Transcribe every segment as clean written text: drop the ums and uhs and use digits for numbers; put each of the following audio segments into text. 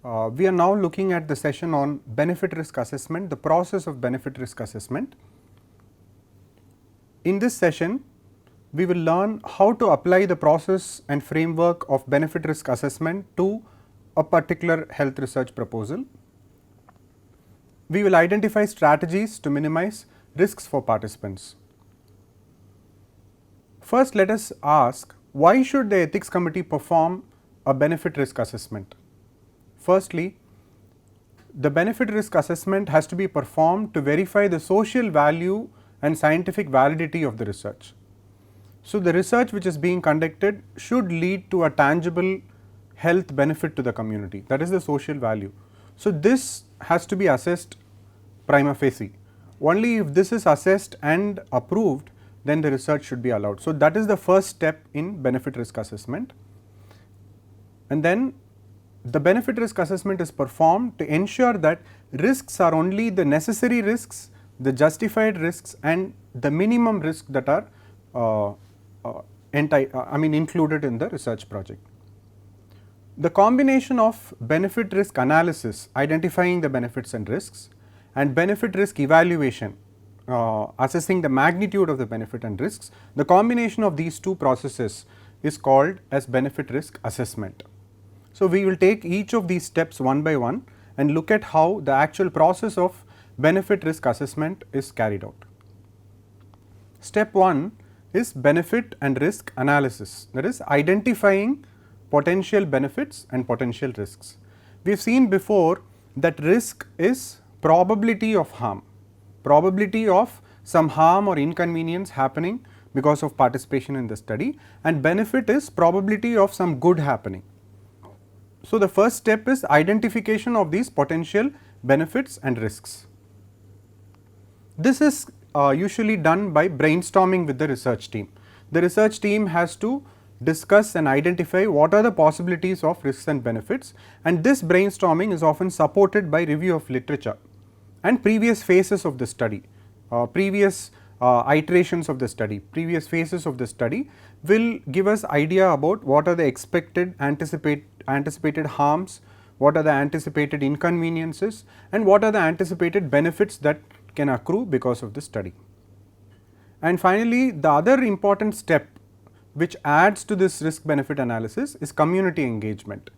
We are now looking at the session on benefit risk assessment, the process of benefit risk assessment. In this session, we will learn how to apply the process and framework of benefit risk assessment to a particular health research proposal. We will identify strategies to minimize risks for participants. First, let us ask, why should the ethics committee perform a benefit risk assessment? Firstly, the benefit risk assessment has to be performed to verify the social value and scientific validity of the research. So, the research which is being conducted should lead to a tangible health benefit to the community, that is the social value. So, this has to be assessed prima facie. Only if this is assessed and approved, then the research should be allowed. So, that is the first step in benefit risk assessment. And then the benefit risk assessment is performed to ensure that risks are only the necessary risks, the justified risks and the minimum risk that are included in the research project. The combination of benefit risk analysis, identifying the benefits and risks, and benefit risk evaluation, assessing the magnitude of the benefit and risks, the combination of these two processes is called as benefit risk assessment. So, we will take each of these steps one by one and look at how the actual process of benefit risk assessment is carried out. Step 1 is benefit and risk analysis, that is identifying potential benefits and potential risks. We have seen before that risk is probability of harm, probability of some harm or inconvenience happening because of participation in the study, and benefit is probability of some good happening. So, the first step is identification of these potential benefits and risks. This is usually done by brainstorming with the research team. The research team has to discuss and identify what are the possibilities of risks and benefits, and this brainstorming is often supported by review of literature and previous phases of the study, previous iterations of the study, previous phases of the study will give us idea about what are the expected anticipated harms, what are the anticipated inconveniences and what are the anticipated benefits that can accrue because of the study. And finally, the other important step which adds to this risk benefit analysis is community engagement.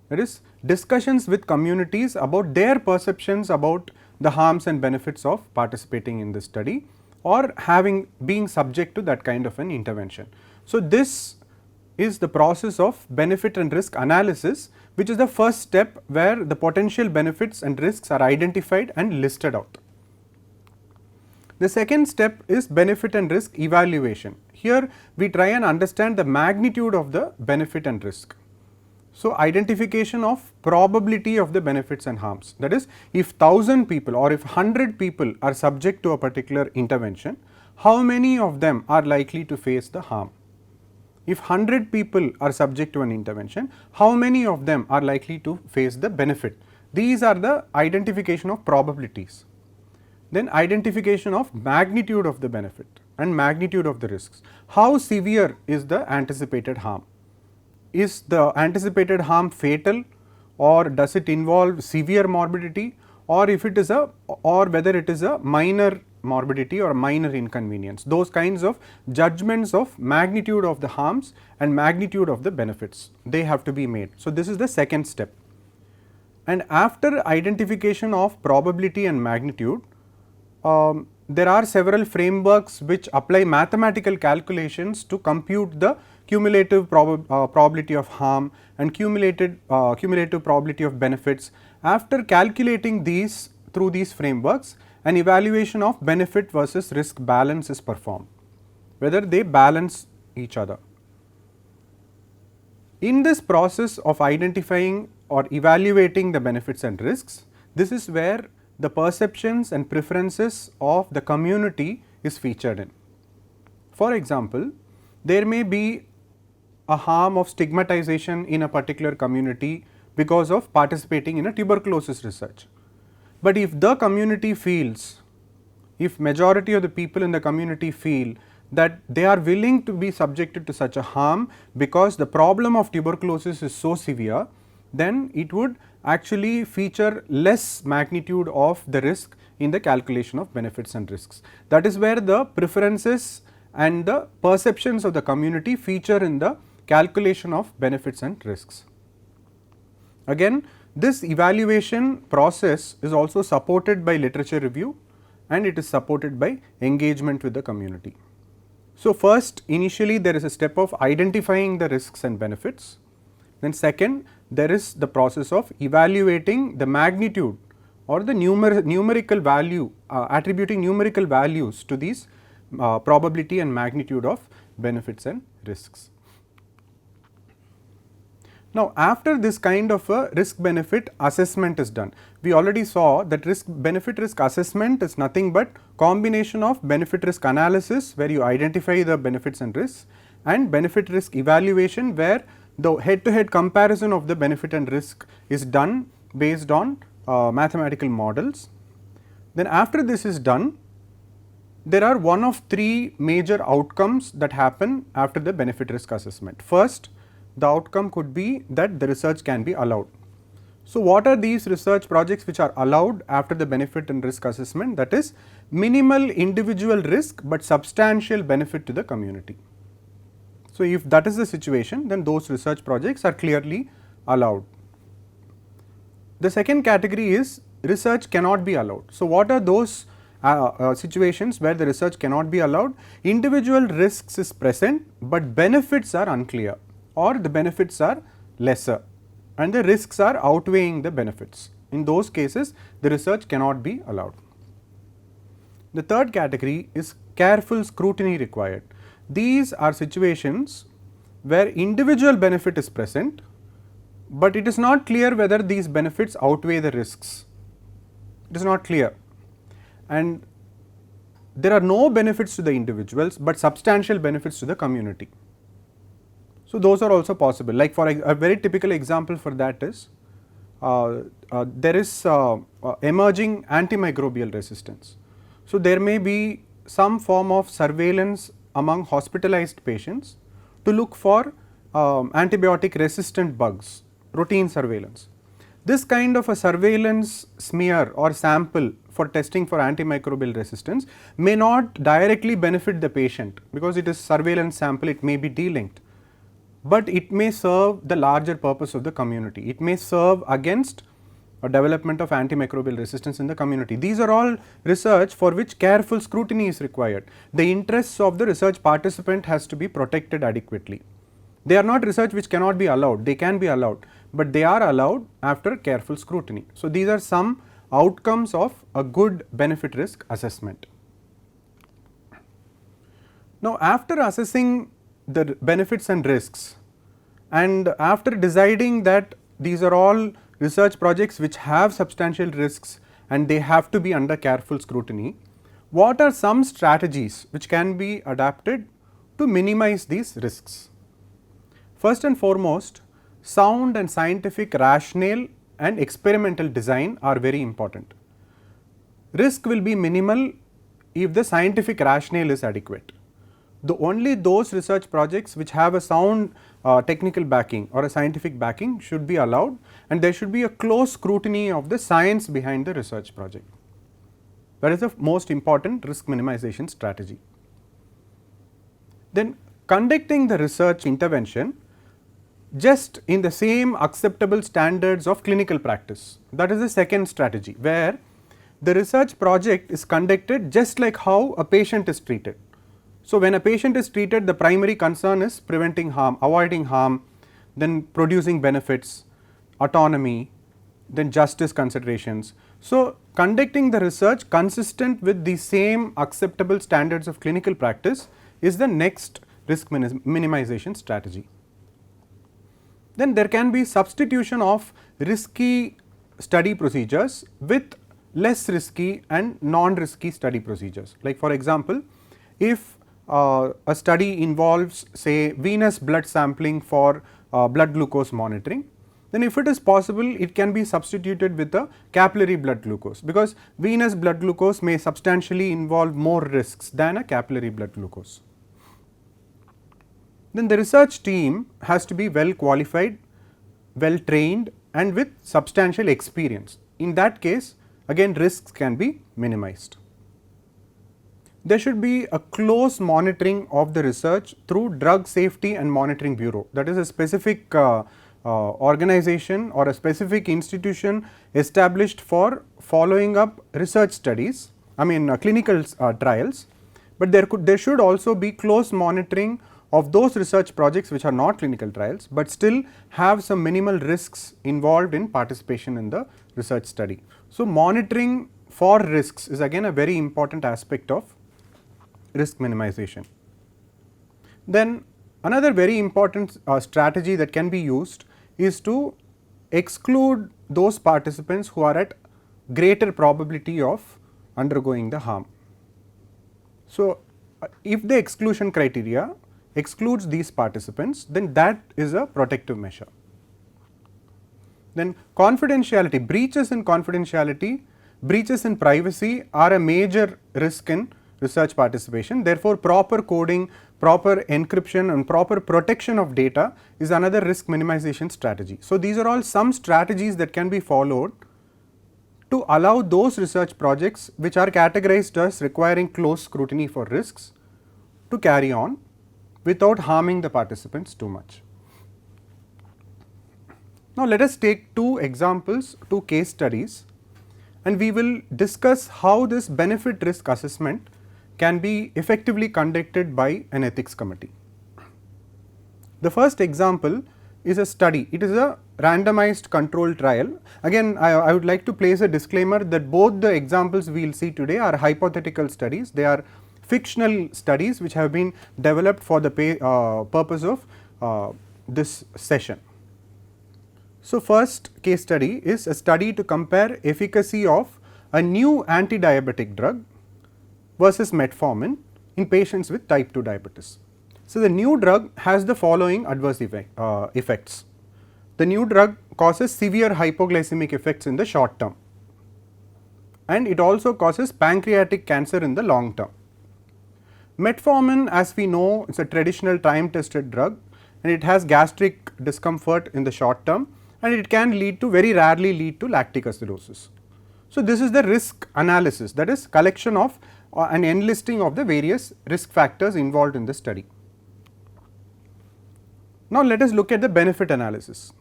That is discussions with communities about their perceptions about the harms and benefits of participating in this study or being subject to that kind of an intervention. So, this is the process of benefit and risk analysis, which is the first step where the potential benefits and risks are identified and listed out. The second step is benefit and risk evaluation. Here we try and understand the magnitude of the benefit and risk. So, identification of probability of the benefits and harms, that is if 1000 people or if 100 people are subject to a particular intervention, how many of them are likely to face the harm? If 100 people are subject to an intervention, how many of them are likely to face the benefit? These are the identification of probabilities. Then identification of magnitude of the benefit and magnitude of the risks. How severe is the anticipated harm? Is the anticipated harm fatal or does it involve severe morbidity, or if it is whether it is a minor morbidity or minor inconvenience. Those kinds of judgments of magnitude of the harms and magnitude of the benefits, they have to be made. So, this is the second step. And after identification of probability and magnitude, there are several frameworks which apply mathematical calculations to compute the cumulative probability of harm and cumulative probability of benefits. After calculating these through these frameworks, an evaluation of benefit versus risk balance is performed, whether they balance each other. In this process of identifying or evaluating the benefits and risks, this is where the perceptions and preferences of the community is featured in. For example, there may be a harm of stigmatization in a particular community because of participating in a tuberculosis research. But if the community feels, if majority of the people in the community feel that they are willing to be subjected to such a harm because the problem of tuberculosis is so severe, then it would actually feature less magnitude of the risk in the calculation of benefits and risks. That is where the preferences and the perceptions of the community feature in the calculation of benefits and risks. Again, this evaluation process is also supported by literature review and it is supported by engagement with the community. So, first initially there is a step of identifying the risks and benefits, then second there is the process of evaluating the magnitude or the numerical value, attributing numerical values to these probability and magnitude of benefits and risks. Now, after this kind of a risk benefit assessment is done, we already saw that benefit risk assessment is nothing but combination of benefit risk analysis where you identify the benefits and risks, and benefit risk evaluation where the head to head comparison of the benefit and risk is done based on mathematical models. Then after this is done, there are one of three major outcomes that happen after the benefit risk assessment. First, the outcome could be that the research can be allowed. So, what are these research projects which are allowed after the benefit and risk assessment? That is minimal individual risk, but substantial benefit to the community. So, if that is the situation, then those research projects are clearly allowed. The second category is research cannot be allowed. So, what are those situations where the research cannot be allowed? Individual risks is present, but benefits are unclear, or the benefits are lesser and the risks are outweighing the benefits. In those cases, the research cannot be allowed. The third category is careful scrutiny required. These are situations where individual benefit is present, but it is not clear whether these benefits outweigh the risks. It is not clear, and there are no benefits to the individuals, but substantial benefits to the community. So, those are also possible. Like for a very typical example for that is there is emerging antimicrobial resistance. So, there may be some form of surveillance among hospitalized patients to look for antibiotic resistant bugs, routine surveillance. This kind of a surveillance smear or sample for testing for antimicrobial resistance may not directly benefit the patient because it is surveillance sample, it may be delinked, but it may serve the larger purpose of the community. It may serve against a development of antimicrobial resistance in the community. These are all research for which careful scrutiny is required. The interests of the research participant has to be protected adequately. They are not research which cannot be allowed, they can be allowed, but they are allowed after careful scrutiny. So, these are some outcomes of a good benefit risk assessment. Now, after assessing the benefits and risks, and after deciding that these are all research projects which have substantial risks and they have to be under careful scrutiny, what are some strategies which can be adapted to minimize these risks? First and foremost, sound and scientific rationale and experimental design are very important. Risk will be minimal if the scientific rationale is adequate. Only those research projects which have a sound technical backing or a scientific backing should be allowed, and there should be a close scrutiny of the science behind the research project. That is the most important risk minimization strategy. Then conducting the research intervention just in the same acceptable standards of clinical practice. That is the second strategy, where the research project is conducted just like how a patient is treated. So, when a patient is treated, the primary concern is preventing harm, avoiding harm, then producing benefits, autonomy, then justice considerations. So, conducting the research consistent with the same acceptable standards of clinical practice is the next risk minimization strategy. Then there can be substitution of risky study procedures with less risky and non-risky study procedures. Like for example, if a study involves say venous blood sampling for blood glucose monitoring, then if it is possible it can be substituted with a capillary blood glucose, because venous blood glucose may substantially involve more risks than a capillary blood glucose. Then the research team has to be well qualified, well trained and with substantial experience. In that case, again risks can be minimized. There should be a close monitoring of the research through Drug Safety and Monitoring Bureau, that is a specific organization or a specific institution established for following up research studies, clinical trials, but there should also be close monitoring of those research projects which are not clinical trials, but still have some minimal risks involved in participation in the research study. So, monitoring for risks is again a very important aspect of risk minimization. Then another very important strategy that can be used is to exclude those participants who are at greater probability of undergoing the harm. So, if the exclusion criteria excludes these participants, then that is a protective measure. Then confidentiality, breaches in confidentiality, breaches in privacy are a major risk in research participation. Therefore, proper coding, proper encryption and proper protection of data is another risk minimization strategy. So, these are all some strategies that can be followed to allow those research projects which are categorized as requiring close scrutiny for risks to carry on without harming the participants too much. Now, let us take two examples, two case studies, and we will discuss how this benefit risk assessment can be effectively conducted by an ethics committee. The first example is a study. It is a randomized controlled trial. Again, I would like to place a disclaimer that both the examples we will see today are hypothetical studies. They are fictional studies which have been developed for the purpose of this session. So, first case study is a study to compare efficacy of a new anti-diabetic drug versus metformin in patients with type 2 diabetes. So, the new drug has the following adverse effects. The new drug causes severe hypoglycemic effects in the short term, and it also causes pancreatic cancer in the long term. Metformin, as we know, is a traditional time tested drug, and it has gastric discomfort in the short term, and it can lead to, very rarely lead to, lactic acidosis. So, this is the risk analysis, that is collection of and enlisting of the various risk factors involved in the study. Now, let us look at the benefit analysis.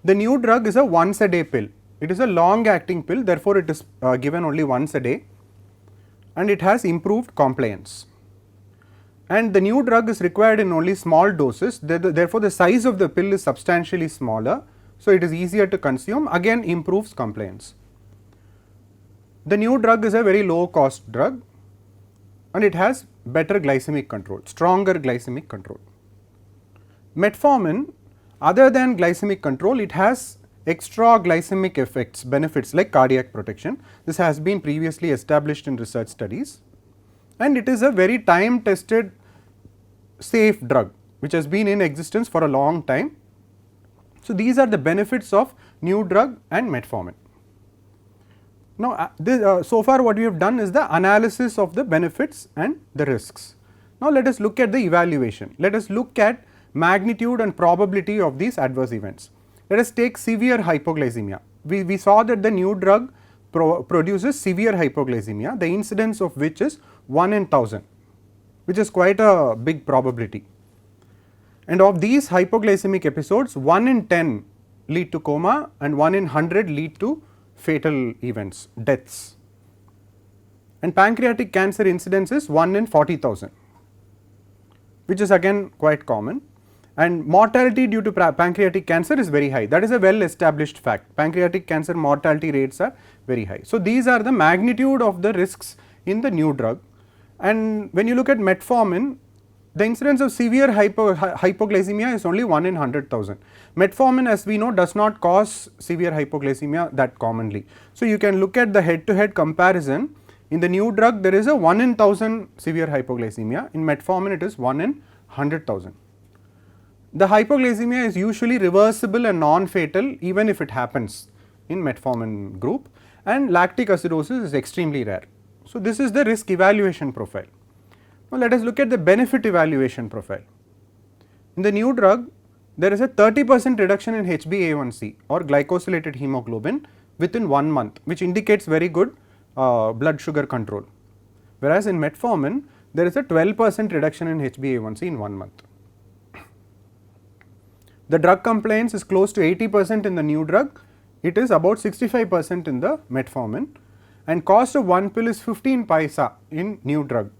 The new drug is a once a day pill. It is a long acting pill, therefore, it is given only once a day, and it has improved compliance. And the new drug is required in only small doses, therefore, the size of the pill is substantially smaller. So, it is easier to consume, again improves compliance. The new drug is a very low cost drug, and it has better glycemic control, stronger glycemic control. Metformin, other than glycemic control, it has extra glycemic effects, benefits like cardiac protection. This has been previously established in research studies, and it is a very time tested safe drug which has been in existence for a long time. So, these are the benefits of new drug and metformin. Now, so far what we have done is the analysis of the benefits and the risks. Now, let us look at the evaluation. Let us look at magnitude and probability of these adverse events. Let us take severe hypoglycemia. We saw that the new drug produces severe hypoglycemia, the incidence of which is 1 in 1000, which is quite a big probability. And of these hypoglycemic episodes, 1 in 10 lead to coma and 1 in 100 lead to fatal events, deaths. And pancreatic cancer incidence is 1 in 40,000, which is again quite common. And mortality due to pancreatic cancer is very high. That is a well established fact. Pancreatic cancer mortality rates are very high. So, these are the magnitude of the risks in the new drug. And when you look at metformin, the incidence of severe hypoglycemia is only 1 in 100,000. Metformin, as we know, does not cause severe hypoglycemia that commonly. So, you can look at the head to head comparison. In the new drug, there is a 1 in 1000 severe hypoglycemia. In metformin, it is 1 in 100,000. The hypoglycemia is usually reversible and non-fatal even if it happens in metformin group, and lactic acidosis is extremely rare. So, this is the risk evaluation profile. Now, let us look at the benefit evaluation profile. In the new drug, there is a 30% reduction in HbA1c or glycosylated hemoglobin within 1 month, which indicates very good blood sugar control. Whereas in metformin, there is a 12% reduction in HbA1c in 1 month. The drug compliance is close to 80% in the new drug, it is about 65% in the metformin, and cost of one pill is 15 paisa in new drug,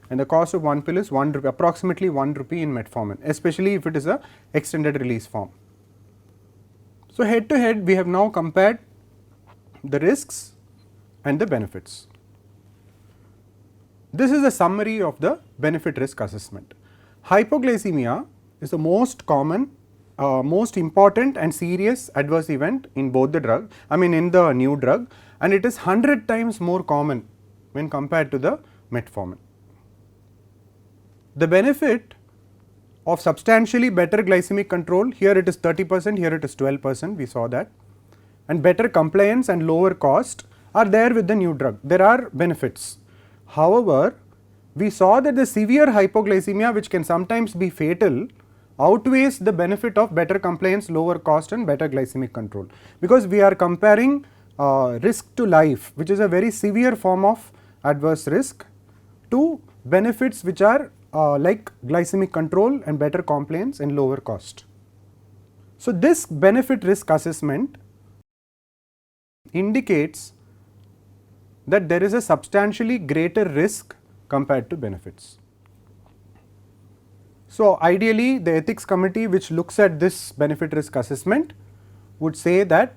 and the cost of one pill is approximately 1 rupee in metformin, especially if it is a extended release form. So, head to head we have now compared the risks and the benefits. This is a summary of the benefit risk assessment. Hypoglycemia is the most common, most important and serious adverse event in both the drug, in the new drug, and it is 100 times more common when compared to the metformin. The benefit of substantially better glycemic control, here it is 30%, here it is 12%, we saw that, and better compliance and lower cost are there with the new drug. There are benefits. However, we saw that the severe hypoglycemia, which can sometimes be fatal, outweighs the benefit of better compliance, lower cost and better glycemic control, because we are comparing risk to life, which is a very severe form of adverse risk, to benefits which are like glycemic control and better compliance and lower cost. So, this benefit risk assessment indicates that there is a substantially greater risk compared to benefits. So, ideally the ethics committee which looks at this benefit risk assessment would say that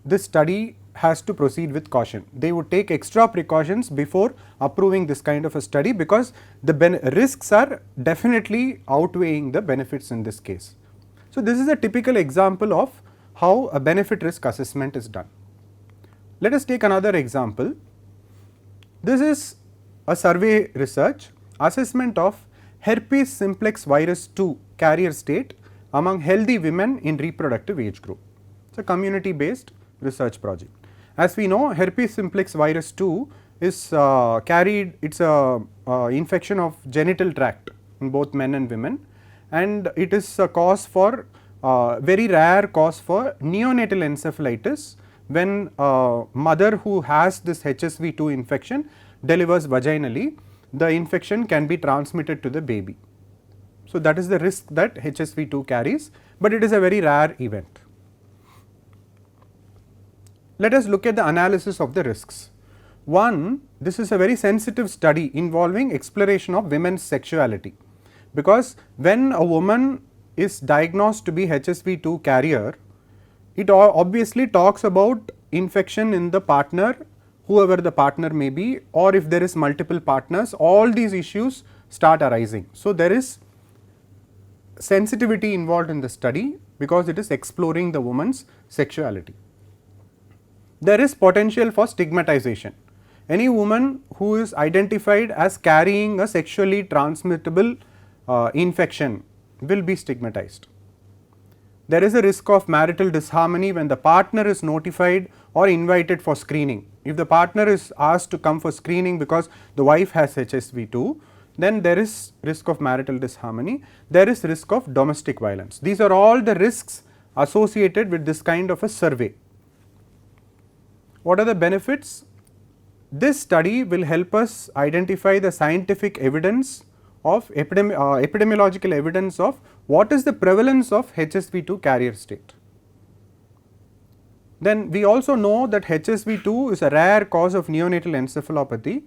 this study has to proceed with caution. They would take extra precautions before approving this kind of a study, because the risks are definitely outweighing the benefits in this case. So, this is a typical example of how a benefit risk assessment is done. Let us take another example. This is a survey research assessment of herpes simplex virus 2 carrier state among healthy women in reproductive age group. It is a community based research project. As we know, herpes simplex virus 2 is carried, it is a infection of genital tract in both men and women, and it is a cause for very rare cause for neonatal encephalitis when a mother who has this HSV2 infection delivers vaginally, the infection can be transmitted to the baby. So, that is the risk that HSV2 carries, but it is a very rare event. Let us look at the analysis of the risks. One, this is a very sensitive study involving exploration of women's sexuality, because when a woman is diagnosed to be HSV2 carrier, it obviously talks about infection in the partner, whoever the partner may be, or if there is multiple partners, all these issues start arising. So, there is sensitivity involved in the study because it is exploring the woman's sexuality. There is potential for stigmatization. Any woman who is identified as carrying a sexually transmittable infection will be stigmatized. There is a risk of marital disharmony when the partner is notified or invited for screening. If the partner is asked to come for screening because the wife has HSV2, then there is risk of marital disharmony, there is risk of domestic violence. These are all the risks associated with this kind of a survey. What are the benefits? This study will help us identify the scientific evidence of epidemiological evidence of what is the prevalence of HSV2 carrier state. Then we also know that HSV2 is a rare cause of neonatal encephalopathy.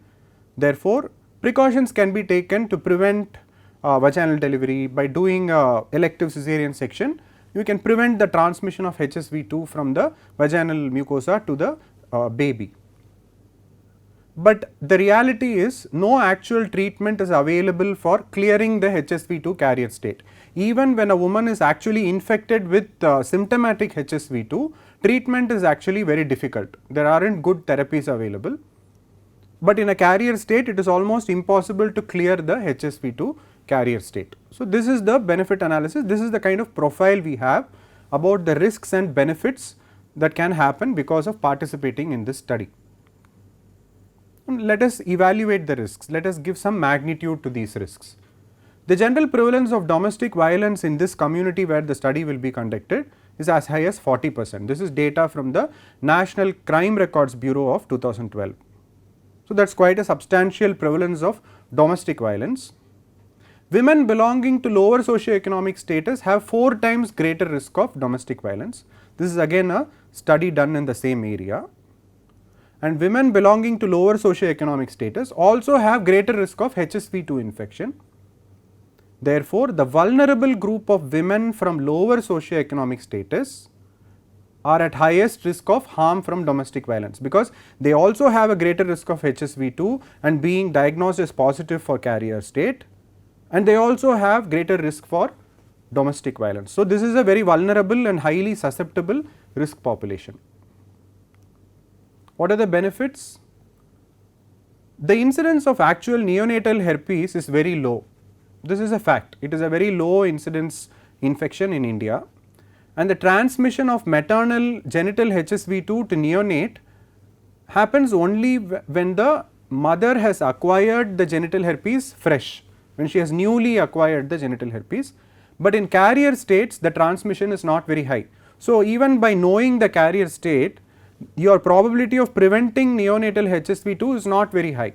Therefore, precautions can be taken to prevent vaginal delivery by doing elective cesarean section. You can prevent the transmission of HSV2 from the vaginal mucosa to the baby. But the reality is no actual treatment is available for clearing the HSV2 carrier state. Even when a woman is actually infected with symptomatic HSV2, treatment is actually very difficult. There aren't good therapies available. But in a carrier state, it is almost impossible to clear the HSV2 carrier state. So, this is the benefit analysis. This is the kind of profile we have about the risks and benefits that can happen because of participating in this study. Let us evaluate the risks. Let us give some magnitude to these risks. The general prevalence of domestic violence in this community where the study will be conducted is as high as 40%. This is data from the National Crime Records Bureau of 2012. So, that is quite a substantial prevalence of domestic violence. Women belonging to lower socio-economic status have 4 times greater risk of domestic violence. This is again a study done in the same area. And women belonging to lower socio-economic status also have greater risk of HSV2 infection. Therefore, the vulnerable group of women from lower socio-economic status are at highest risk of harm from domestic violence, because they also have a greater risk of HSV2 and being diagnosed as positive for carrier state, and they also have greater risk for domestic violence. So, this is a very vulnerable and highly susceptible risk population. What are the benefits? The incidence of actual neonatal herpes is very low. This is a fact. It is a very low incidence infection in India, and the transmission of maternal genital HSV2 to neonate happens only when the mother has acquired the genital herpes fresh, when she has newly acquired the genital herpes, but in carrier states the transmission is not very high. So, even by knowing the carrier state, your probability of preventing neonatal HSV2 is not very high.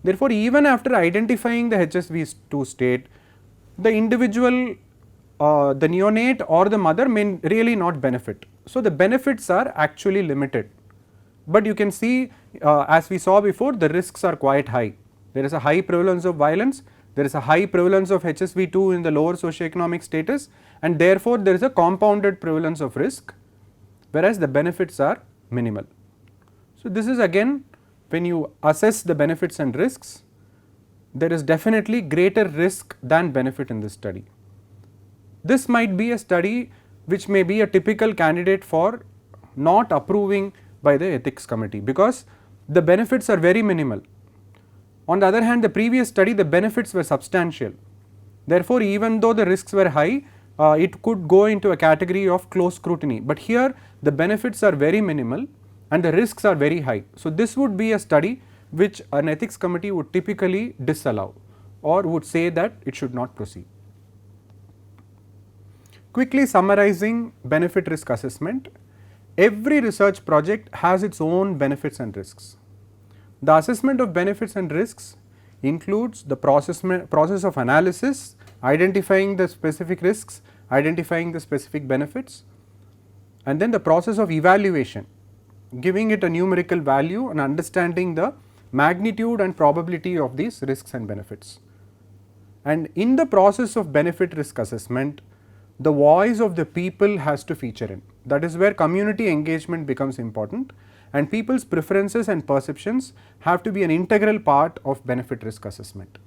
Therefore, even after identifying the HSV2 state, the individual, the neonate or the mother may really not benefit. So, the benefits are actually limited, but you can see as we saw before, the risks are quite high. There is a high prevalence of violence, there is a high prevalence of HSV2 in the lower socio-economic status, and therefore, there is a compounded prevalence of risk, whereas the benefits are minimal. So, this is again, when you assess the benefits and risks, there is definitely greater risk than benefit in this study. This might be a study which may be a typical candidate for not approving by the ethics committee, because the benefits are very minimal. On the other hand, the previous study, the benefits were substantial. Therefore, even though the risks were high, it could go into a category of close scrutiny, but here the benefits are very minimal and the risks are very high. So, this would be a study which an ethics committee would typically disallow or would say that it should not proceed. Quickly summarizing benefit risk assessment, every research project has its own benefits and risks. The assessment of benefits and risks includes the process of analysis, identifying the specific risks, identifying the specific benefits, and then the process of evaluation, giving it a numerical value and understanding the magnitude and probability of these risks and benefits. And in the process of benefit risk assessment, the voice of the people has to feature in. That is where community engagement becomes important, and people's preferences and perceptions have to be an integral part of benefit risk assessment.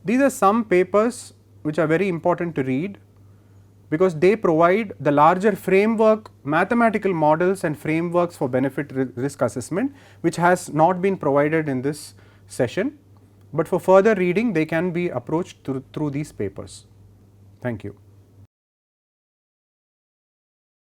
These are some papers which are very important to read, because they provide the larger framework, mathematical models and frameworks for benefit risk assessment, which has not been provided in this session, but for further reading they can be approached through these papers. Thank you.